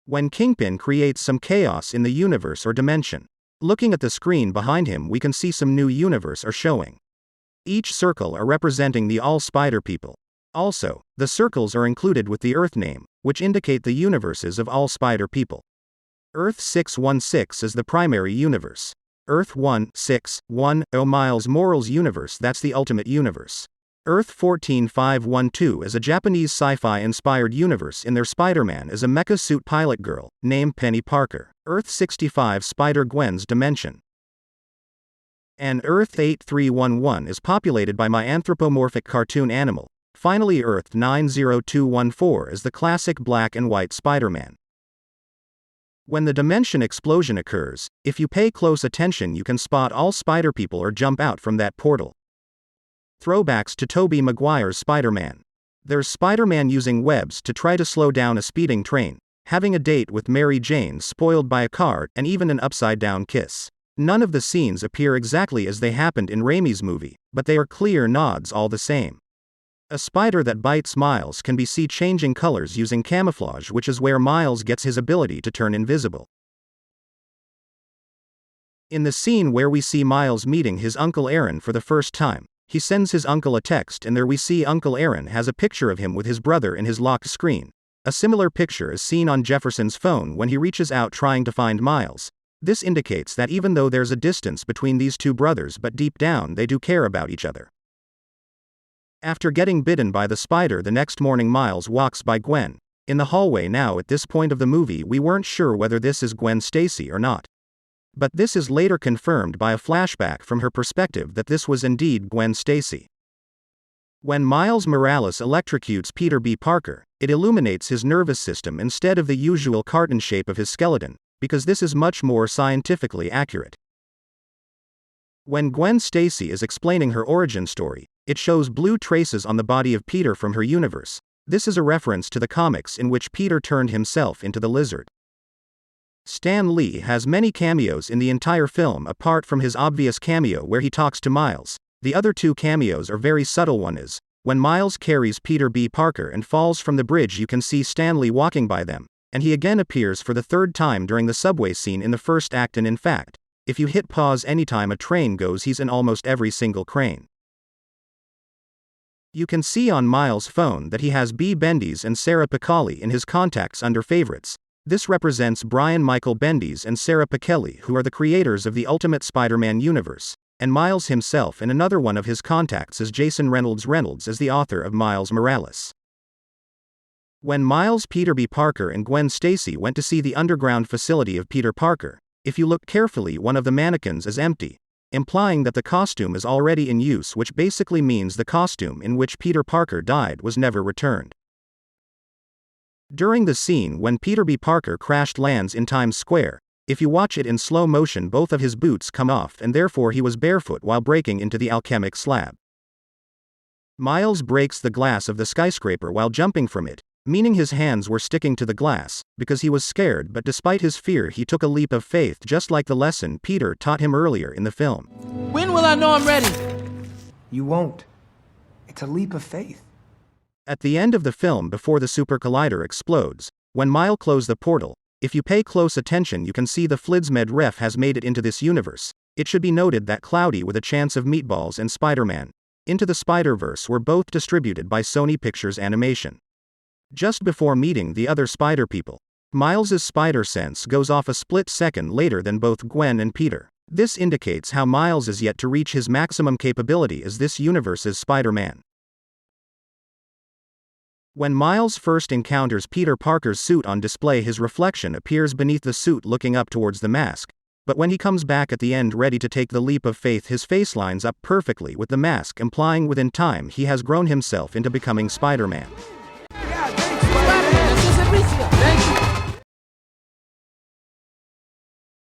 when Kingpin creates some chaos in the universe or dimension. Looking at the screen behind him, we can see some new universe are showing. Each circle are representing the all spider people. Also, the circles are included with the Earth name, which indicate the universes of all spider people. Earth 616 is the primary universe. Earth 1610 Miles Morales universe, that's the ultimate universe. Earth 14512 is a Japanese sci-fi inspired universe. In their Spider-Man is a mecha suit pilot girl, named Penny Parker. Earth 65 Spider-Gwen's dimension. And Earth 8311 is populated by my anthropomorphic cartoon animal. Finally, Earth 90214 is the classic black and white Spider-Man. When the dimension explosion occurs, if you pay close attention, you can spot all spider people or jump out from that portal. Throwbacks to Tobey Maguire's Spider-Man. There's Spider-Man using webs to try to slow down a speeding train, having a date with Mary Jane spoiled by a car, and even an upside-down kiss. None of the scenes appear exactly as they happened in Raimi's movie, but they are clear nods all the same. A spider that bites Miles can be seen changing colors using camouflage, which is where Miles gets his ability to turn invisible. In the scene where we see Miles meeting his Uncle Aaron for the first time, he sends his uncle a text, and there we see Uncle Aaron has a picture of him with his brother in his locked screen. A similar picture is seen on Jefferson's phone when he reaches out trying to find Miles. This indicates that even though there's a distance between these two brothers, but deep down they do care about each other. After getting bitten by the spider the next morning, Miles walks by Gwen in the hallway. Now at this point of the movie we weren't sure whether this is Gwen Stacy or not. But this is later confirmed by a flashback from her perspective that this was indeed Gwen Stacy. When Miles Morales electrocutes Peter B. Parker, it illuminates his nervous system instead of the usual carton shape of his skeleton, because this is much more scientifically accurate. When Gwen Stacy is explaining her origin story, it shows blue traces on the body of Peter from her universe. This is a reference to the comics in which Peter turned himself into the lizard. Stan Lee has many cameos in the entire film apart from his obvious cameo where he talks to Miles. The other two cameos are very subtle. One is when Miles carries Peter B. Parker and falls from the bridge, you can see Stan Lee walking by them, and he again appears for the third time during the subway scene in the first act, and in fact, if you hit pause anytime a train goes, he's in almost every single crane. You can see on Miles' phone that he has B. Bendis and Sarah Pichelli in his contacts under favorites. This represents Brian Michael Bendis and Sarah Pichelli, who are the creators of the Ultimate Spider-Man universe, and Miles himself, and another one of his contacts is Jason Reynolds as the author of Miles Morales. When Miles, Peter B. Parker and Gwen Stacy went to see the underground facility of Peter Parker, if you look carefully, one of the mannequins is empty, implying that the costume is already in use, which basically means the costume in which Peter Parker died was never returned. During the scene when Peter B. Parker lands in Times Square, if you watch it in slow motion, both of his boots come off and therefore he was barefoot while breaking into the alchemic slab. Miles breaks the glass of the skyscraper while jumping from it, meaning his hands were sticking to the glass, because he was scared, but despite his fear he took a leap of faith, just like the lesson Peter taught him earlier in the film. When will I know I'm ready? You won't. It's a leap of faith. At the end of the film, before the super collider explodes, when Miles closes the portal, if you pay close attention you can see the Flidsmed ref has made it into this universe. It should be noted that Cloudy with a Chance of Meatballs and Spider-Man Into the Spider-Verse were both distributed by Sony Pictures Animation. Just before meeting the other spider people, Miles's spider sense goes off a split second later than both Gwen and Peter. This indicates how Miles is yet to reach his maximum capability as this universe's Spider-Man. When Miles first encounters Peter Parker's suit on display, his reflection appears beneath the suit looking up towards the mask, but when he comes back at the end ready to take the leap of faith, his face lines up perfectly with the mask, implying within time he has grown himself into becoming Spider-Man.